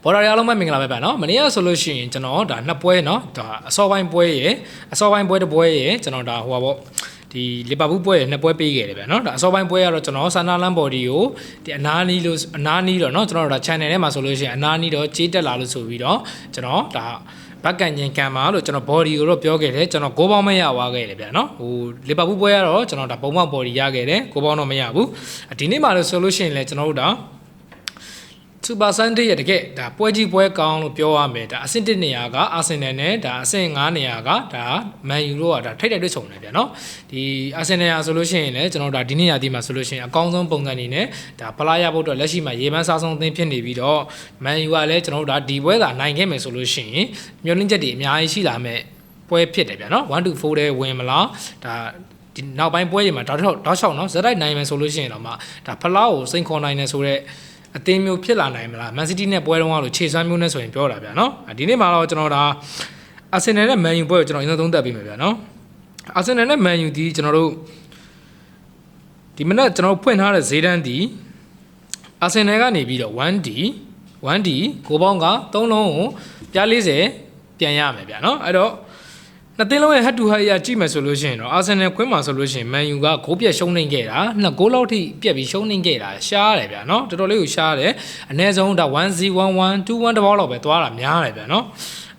ဘော်ဒါရီအားလုံးပဲမင်္ဂလာပဲဗျာနော်မနေ့ကဆိုလို့ရှိရင်ကျွန်တော်ဒါနှစ်ပွဲเนาะဒါအစောပိုင်းပွဲရယ်အစောပိုင်းပွဲတစ်ပွဲရယ်ကျွန်တော်ဒါဟိုပါပေါ့ဒီလီဗာပူးပွဲရယ်နှစ်ပွဲပေးခဲ့တယ်ဗျာနော်ဒါအစောပိုင်းပွဲကတော့ကျွန်တော်ဆန်နာလန်ဘော်ဒီကိုဒီအနာနီးတော့เนาะကျွန်တော်ဒါ channel ထဲမှာဆိုလို့ရှိရင်အနာနီးတော့ကြေးတက်လာလို့ဆိုပြီးတော့ကျွန်တော်ဒါဘက်ကန်ညင်ကံမှာလို့ကျွန်တော် body ကိုတော့ပြောခဲ့တယ်ကျွန်တော်6ပေါင်းမရသွားခဲ့တယ်ဗျာနော်ဟိုလီဗာပူးပွဲကတော့ကျွန်တော်ဒါပုံမှန် body ရခဲ့တယ်6ပေါင်းတော့မရဘူးဒီနေ့မှာလို့ဆိုလို့ရှိရင်လည်းကျွန်တော်တို့ဒါSuper Sunday ရဲ့တကယ်ဒါပွဲကြီးပွဲကောင်းလို့ပြောရမယ်ဒါအဆင့်1နေရာကအာဆင်နယ်နဲ့ဒါအဆင့်5နေရာကဒါမန်ယူတို့ကဒါထိတ်တဲ့တွေ့ဆုံတယ်ဗျာနော်ဒီအာဆင်နယ်ရာဆိုလို့ရှိရင်လည်းကျွန်တော်ဒါဒီနေ့ရာဒီမှာဆိုလို့ရှိရင်အကောင်းဆုံးပုံစံနေနဲ့ဒါဖလားရဖို့အတွက်လက်ရှိမှာရေပန်းစားဆုံးအသင်းဖြစ်နေပြီးတော့မန်ယူကလည်းကျွန်တော်တို့ဒါဒီပွဲသာနိုင်ခဲ့မယ်ဆိုလို့ရှိရင်မျှော်လင့်ချက်တွေအများကြီးရှိလာမယ်ပွဲဖြစ်တယ်ဗျာနော်1 to 4တဲ့ဝင်မလားဒါဒီနောက်ပိုင်းပွဲတွေမှာတောက်လျှောက်เนาะဇက်တိုက်နိုင်မယ်ဆိုလို့ရှိရင်တော့မှဒါဖလားကိုစိန်ခေါ်နိုင်တယ်ဆိုတော့အသင်းမျိုးဖြစ်လာနိုင်မလားမန်စီးတီးနဲ့ပွဲတုန်းကလို့ခြေစွမ်းမျိုးနဲ့ဆိုရင်ပြောတာဗျာနော်ဒီနေ့မှာတော့ကျွန်တော်ဒါအာဆင်နယ်နဲ့မန်ယူပွဲကိုကျွန်တော်အရင်ဆုံးသုံးသပ်ပေးမယ်ဗျာနော်အာဆင်နယ်နဲ့မန်ယူဒီကျွန်တော်တို့ဒီမနေ့ကျွန်တော်ဖွင့်ထားတဲ့ဈေးတန်းဒီအာဆင်နယ်ကနေပြီးတော့ 1D ကိုပေါင်းက3လုံးကိုပြား40ပြန်ရမယ်ဗျာနော်အဲ့တော့နှစ်သင်းလုံးရဲ့ head to head အကြည့်မယ်ဆိုလို့ရှိရင်တော့အာဆင်နယ်ခွင်းမှာဆိုလို့ရှိရင်မန်ယူကဂိုးပြက်ရှုံးနေခဲ့တာနှစ်ဂိုးလောက်ထိပြက်ပြီးရှုံးနေခဲ့တာရှားတယ်ဗျာနော်တော်တော်လေးကိုရှားတယ်အနည်းဆုံးဒါ 1-0-1-1 2-1 တဘောလောက်ပဲသွားတာများတယ်ဗျာနော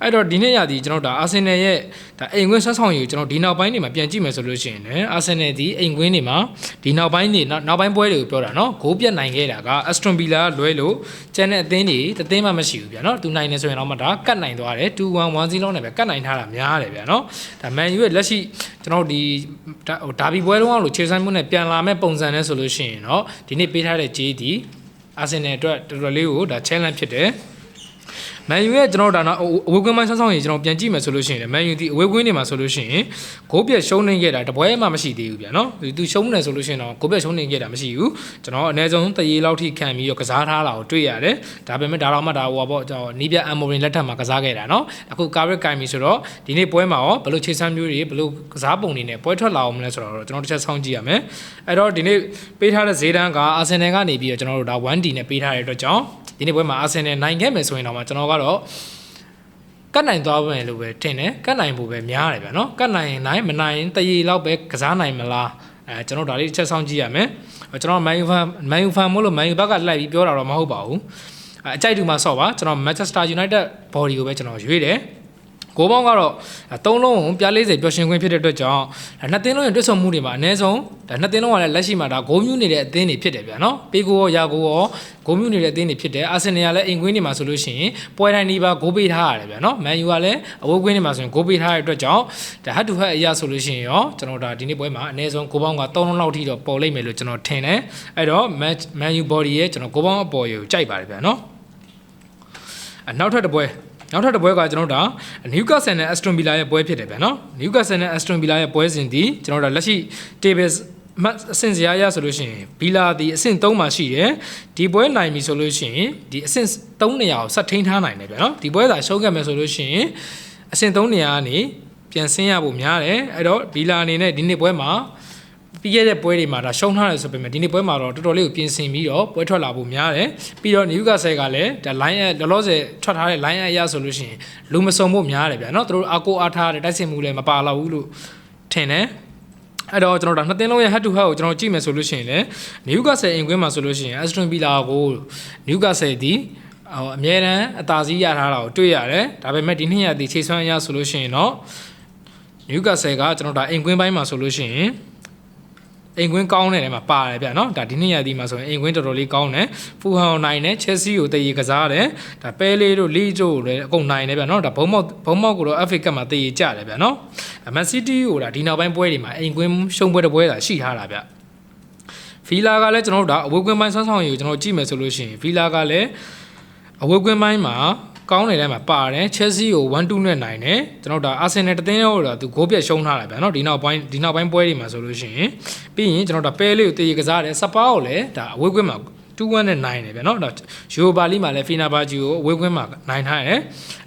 ်အဲ့တော့ဒီနေ့ရသည်ကျွန်တော်ဒါအာဆင်နယ်ရဲ့ဒါအိမ်ကွင်းဆက်ဆောင်ရည်ကျွန်တော်ဒီနောက်ပိုင်းတွေမှာပြန်ကြည့်မယ်ဆိုလို့ရှိရင်လည်းအာဆင်နယ်ဒီအိမ်ကွင်းတွေမှာဒီနောက်ပိုင်းတွေနောက်ပိုင်းပွဲတွေကိုပြောတာနော်ဂိုးပြက်နိုင်ခဲ့တာကအက်စတွန်ဗီလာလွဲလို့ကျန်တဲ့အသင်းတွေတသင်းမှမရှိဘူးဗျာနော်သူနိုင်နေဆိုရင်တော့မှဒါကတ်နိုင်သွားတယ် 2-1-1-0 လောက်နဲ့ပဲကတ်နိုင်ထားတာများတယ်ဗျာနော်ဒါမန်ယူရဲ့လက်ရှိကျွန်တော်ဒီဒါဘီပွဲတုန်းကလို့ခြေစမ်းမှုနဲ့ပြန်လာမဲ့ပုံစံနဲ့ဆိုလို့ရှိရင်တော့ဒီနေ့ပေးထားတဲ့ဂျေးဒီအာဆင်နယ်အတွက်တော်တော်လေးကိုဒါ challenge ဖြစ်တယ်မန်ယူရဲ့ကျွန်တော်ဒါနော်အဝေးကွင်းပိုင်းဆောင်းဆောင်ရင်ကျွန်တော်ပြန်ကြည့်မယ်ဆိုလို့ရှိရင်မန်ယူဒီအဝေးကွင်းတွေမှာဆိုလို့ရှိရင်ဂိုးပြက်ရှုံးနေခဲ့တာတပွဲမှမရှိသေးဘူးဗျာနော်သူရှုံးနေဆိုလို့ရှိရင်တော့ဂိုးပြက်ရှုံးနေခဲ့တာမရှိဘူးကျွန်တော်အနည်းဆုံးတရေလောက်ထိခံပြီးတော့ကစားထားတာကိုတွေ့ရတယ်ဒါပေမဲ့ဒါတော့မှဒါဟိုပါပေါ့ကျွန်တော်နီးပြအမ်မိုရင်လက်ထက်မှာကစားခဲ့တာနော်အခုကာရစ်ကိုင်ပြီဆိုတော့ဒီနေ့ပွဲမှာရောဘယ်လိုခြေစမ်းမျိုးတွေဘယ်လိုကစားပုံတွေနဲ့ပွဲထွက်လာအောင်မလဲဆိုတော့ကျွန်တော်တစ်ချက်ဆောင်းကြည့်ရမယ်အဲ့တော့ဒီနေ့ပေးထားတဲ့ဈေးတန်းကအာဆင်နယ်ကနေပြီးတော့ကျွန်တော်တို့ဒါ 1D နဲ့ပေးထားတဲ့အတွက်ကြောင့်ဒီနေ့ပွဲမှာအာဆင်နယ်နိုင်ခဲ့မယ်ဆိုရင်တော့ကျွန်တော်ကတော့ကတ်နိုင်သွားမယ်လို့ပဲထင်တယ်ကတ်နိုင်ဖို့ပဲများတယ်ဗျာနော်ကတ်နိုင်မနိုင်တရေလောက်ပဲကစားနိုင်မလားကျွန်တော်ဒါလေးတစ်ချက်ဆောင်ကြည့်ရမယ်ကျွန်တော်မန်ယူဖန်မို့လို့မန်ယူဘက်ကလိုက်ပြီးပြောတာတော့မဟုတ်ပါဘူးအကြိုက်တူမှာဆော့ပါကျွန်တော် Manchester United body ကိုပဲကျွန်တော်ရွေးတယ်ကိုပေါင်းကတော့3လုံးကိုပြား40ပျော်ရွှင်ခွင့်ဖြစ်တဲ့အတွက်ကြောင့်နှစ်သင်းလုံးရဲ့တွေ့ဆုံမှုတွေမှာအနည်းဆုံးဒါနှစ်သင်းလုံးကလည်းလက်ရှိမှာဒါဂိုးမြူးနေတဲ့အသင်းတွေဖြစ်တယ်ဗျာနော်ပေးကိုရောရာကိုရောဂိုးမြူးနေတဲ့အသင်းတွေဖြစ်တယ်အာဆင်နယ်ကလည်းအိမ်ကွင်းတွေမှာဆိုလို့ရှိရင်ပွဲတိုင်းဒီပါဂိုးပေးထားရတယ်ဗျာနော်မန်ယူကလည်းအဝေးကွင်းတွေမှာဆိုရင်ဂိုးပေးထားတဲ့အတွက်ကြောင့်ဒါ head to head အရာဆိုလို့ရှိရင်ရောကျွန်တော်ဒါဒီနေ့ပွဲမှာအနည်းဆုံးကိုပေါင်းက3လုံးလောက်ထိတော့ပေါ်လိမ့်မယ်လို့ကျွန်တော်ထင်တယ်အဲ့တော့ Man U body ရဲ့ကျွန်တော်ကိုပေါင်းအပေါ်ကိုကြိုက်ပါတယ်ဗျာနော်နောက်ထပ်တစ်ပွဲကကျွန်တော်ဒါနျူကာဆယ်နဲ့အက်စတွန်ဗီလာရဲ့ပွဲဖြစ်တယ်ဗျာနော်နျူကာဆယ်နဲ့အက်စတွန်ဗီလာရဲ့ပွဲစဉ်ဒီကျွန်တော်ဒါလက်ရှိ table အဆင့်စရာရဆိုလို့ရှိရင်ဗီလာဒီအဆင့်3မှာရှိတယ်ဒီပွဲနိုင်ပြီဆိုလို့ရှိရင်ဒီအဆင့်3နေရာကိုဆက်ထိန်းထားနိုင်တယ်ဗျာနော်ဒီပွဲသာရှုံးခဲ့မယ်ဆိုလို့ရှိရင်အဆင့်3နေရာကနေပြန်ဆင်းရဖို့များတယ်အဲ့တော့ဗီလာအနေနဲ့ဒီနေ့ပွဲမှာပြီးခဲ့တဲ့ပွဲတွေမှာဒါရှုံးထားတယ်ဆိုပေမဲ့ဒီနေ့ပွဲမှာတော့တော်တော်လေးကိုပြင်ဆင်ပြီးတော့ပွဲထွက်လာဖို့များတယ်ပြီးတော့နျူကာဆယ်ကလည်းဒါ line လောလောဆယ်ထွက်ထားတဲ့ line အရဆိုလို့ရှိရင်လူမစုံဖို့များတယ်ဗျာနော်သူတို့အားထားတဲ့တိုက်စစ်မှုလည်းမပါတော့ဘူးလို့ထင်တယ်အဲ့တော့ကျွန်တော်တို့နှစ်သင်းလုံးရဲ့ head to head ကိုကျွန်တော်ကြည့်မယ်ဆိုလို့ရှိရင်လည်းနျူကာဆယ်အင်ကွင်းမှာဆိုလို့ရှိရင် Aston Villa ကိုနျူကာဆယ်ဒီအမြဲတမ်းအသာစီးရထားတာကိုတွေ့ရတယ်ဒါပေမဲ့ဒီနှစ်ရက်ဒီခြေစွမ်းအရဆိုလို့ရှိရင်တော့နျူကာဆယ်ကကျွန်တော်ဒါအင်ကွင်းပိုင်းမှာဆိုလို့ရှိရင်အိမ်ကွင်းကောင်းတဲ့နေရာမှာပါတယ်ဗျာနော်ဒါဒီနေ့ရသည်မှာဆိုရင်အိမ်ကွင်းတော်တော်လေးကောင်းတယ်ဖူဟောင်နိုင်တယ်ချက်စီကိုတည်ရကစားတယ်ဒါပဲလေးတို့လီတို့လည်းအကုန်နိုင်တယ်ဗျာနော်ဒါဘုံမောက်ကိုတော့ FA ကပ်မှာတည်ရကြတယ်ဗျာနော်မန်စီးတီးကိုဒါဒီနောက်ပိုင်းပွဲတွေမှာအိမ်ကွင်းရှုံးပွဲတစ်ပွဲသာရှိထားတာဗျဖီလာကလည်းကျွန်တော်တို့ဒါအဝေးကွင်းပိုင်းဆောင်းဆောင်ရည်ကိုကျွန်တော်ကြည့်မယ်ဆိုလို့ရှိရင်ဖီလာကလည်းအဝေးကွင်းပိုင်းမှာကောင်းနေတဲ့မှာပါတယ်ချက်စီကို 1-2 နဲ့နိုင်တယ်ကျွန်တော်ဒါအာဆင်နယ်တသင်းရောသူဂိုးပြက်ရှုံးထားတယ်ဗျာနော်ဒီနောက်ပိုင်းပွဲတွေမှာဆိုလို့ရှိရင်ပြီးရင်ကျွန်တော်ဒါပဲလေးကိုတည်ရကစားတယ်စပါးကိုလည်းဒါအဝေးကွင်းမှာ2-1နဲ့နိုင်တယ်ဗျာနော်ဒါယူဘာလီမှာလည်းဖီနာဘာဂျီကိုအဝေးကွင်းမှာနိုင်ထားတယ်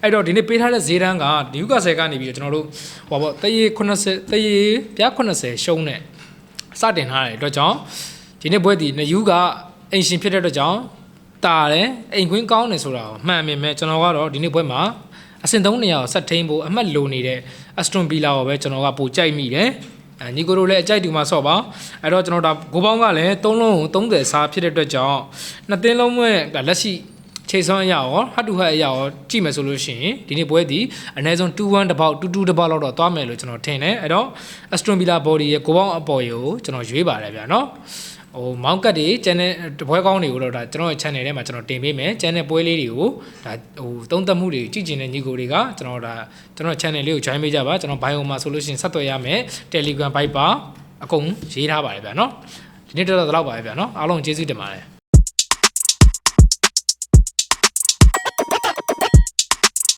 အဲ့တော့ဒီနေ့ပေးထားတဲ့ဈေးတန်းကနျူကာဆယ်ကနေပြီးတော့ကျွန်တော်တို့ဟောပေါ့တရေ80တရေပြား80ရှုံးနဲ့စတင်ထားတဲ့အတွက်ကြောင့်ဒီနေ့ပွဲဒီနယူကအိမ်ရှင်ဖြစ်တဲ့အတွက်ကြောင့်တ တာတယ်အိမ်ခွင်းကောင်းတယ်ဆိုတာကိုမှန်မြင်မဲ့ကျွန်တော်ကတော့ဒီနေ့ပွဲမှာအဆင့်3နေရာကိုဆက်ထိန်ဖို့အမှတ်လိုနေတဲ့ Aston Villa ကိုပဲကျွန်တော်ကပိုကြိုက်မိတယ်ညီကိုတို့လည်းအကြိုက်တူမှာဆော့ပါအဲ့တော့ကျွန်တော်ဒါဂိုးပေါင်းကလည်း3လုံးကို30စားဖြစ်တဲ့အတွက်ကြောင့်နှစ်သင်းလုံးရဲ့လက်ရှိခြေစွမ်းအရာရောဟတ်တူဟတ်အရာရောကြည့်မယ်ဆိုလို့ရှိရင်ဒီနေ့ပွဲဒီအနည်းဆုံး2-1တစ်ပေါက်2-2တစ်ပေါက်လောက်တော့သွားမယ်လို့ကျွန်တော်ထင်တယ်အဲ့တော့ Aston Villa body ရဲ့ဂိုးပေါင်းအပေါ်ကိုကျွန်တော်ရွေးပါတယ်ဗျာနော်မောင်းကတ်တွေကျန်တဲ့တပွဲကောင်းတွေကိုတော့ဒါကျွန်တော်ရဲ့ channel ထဲမှာကျွန်တော်တင်ပေးမယ်ကျန်တဲ့ပွဲလေးတွေကိုဒါသုံးသပ်မှုတွေကြည့်ကျင်တဲ့ညီကိုတွေကကျွန်တော် channel လေးကို join ပေးကြပါကျွန်တော် bio မှာဆိုလို့ရှိရင်ဆက်သွယ်ရမယ် Telegram Viber အကုန်ရေးထားပါတယ်ဗျာနော်ဒီနေ့တော့တော့ပါပဲဗျာနော်အားလုံးကျေးဇူးတင်ပါတယ်